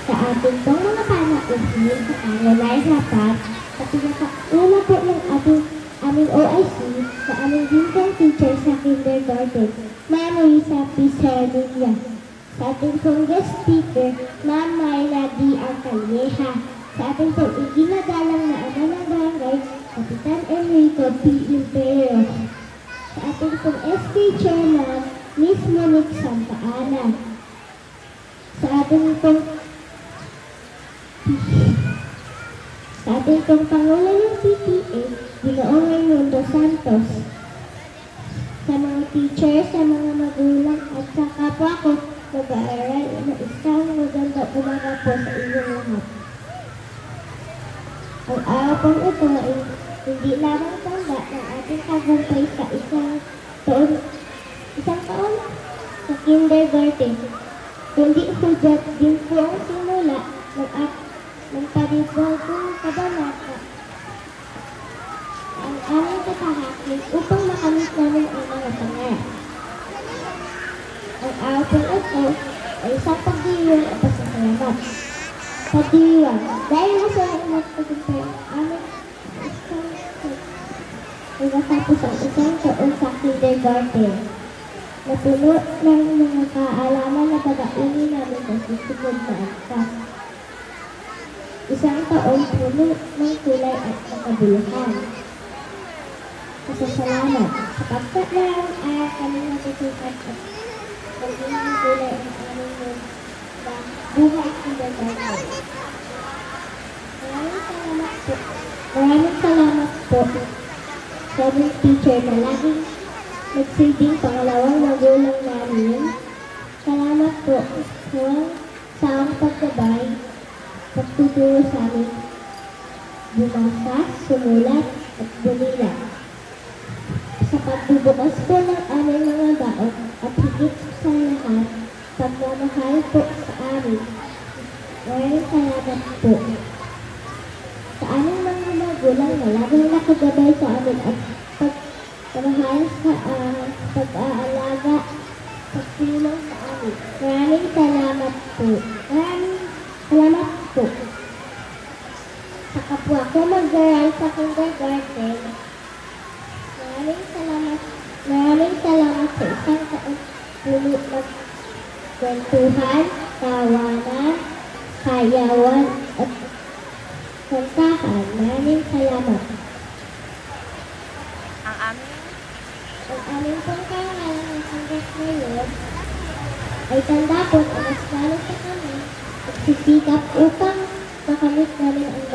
Sa ating pong mga panauhin sa pangalay rapat, sa pinakauna po ng aming OIC, sa aming bintang teacher sa kindergarten, Ma'am Risa Pizarnia. Sa ating pong guest speaker, Ma'am Mayla D. Alcalieja. Sa ating pong iginagalang na ama ng barangay, Kapitan Enrico P. Imperio. Sa ating pong SK Chairman, Miss Monique Santa Ana. Sa ating pong Pangulo ng PTA, Ginoong Raimundo Santos. Sa mga teachers, sa mga magulang, at sa kapwa ko, mag-aaral na isang maganda umaga po sa inyong lahat. Ang araw pong ito ay hindi lamang tanda ng ating tagumpay sa isang taon sa kindergarten, kundi hudyat din po ang simula ng panibagong kabanata ang aming tatahakin upang makamit namin ang mga pangarap. Ang araw pong ito ay isang pagdiriwang at pasasalamat. Pagdiriwang, dahil masaya ang magtagumpay ang aming natapos ang isang taon sa kindergarten na puno ng mga kaalaman na pag-aini namin sa susunod na antas. Isang taon puno ng kulay at makabuluhan. Pasasalamat sapagkat lang ay kami natutukan at magiging kulay ang aming buhay kindergarten. Maraming salamat po sa aming teacher na laging nagsilbing pangalawang magulang namin. Salamat po sa ang pagkabay, pagtuturo sa amin bumasa, sumulat at bumila. Sa pagbubukas po ng aming mga daon at higit sa lahat, pagmamahal po sa amin. Maraming salamat po sa aming mga magulang na laging nakagabay sa amin at pagmamahal sa pag-aalaga, pagtulong sa amin. Maraming salamat po. Maraming salamat po. Sa kapwa ko mag-aral sa kindergarten, maraming salamat sa isang taon puno ng kwentuhan, tawanan, sayawan, at kantahan. Maraming salamat. Ang aming pangkarangalan ng hanggang ngayon ay tanda po na mas lalo sa kami at sisikap upang makamit namin ang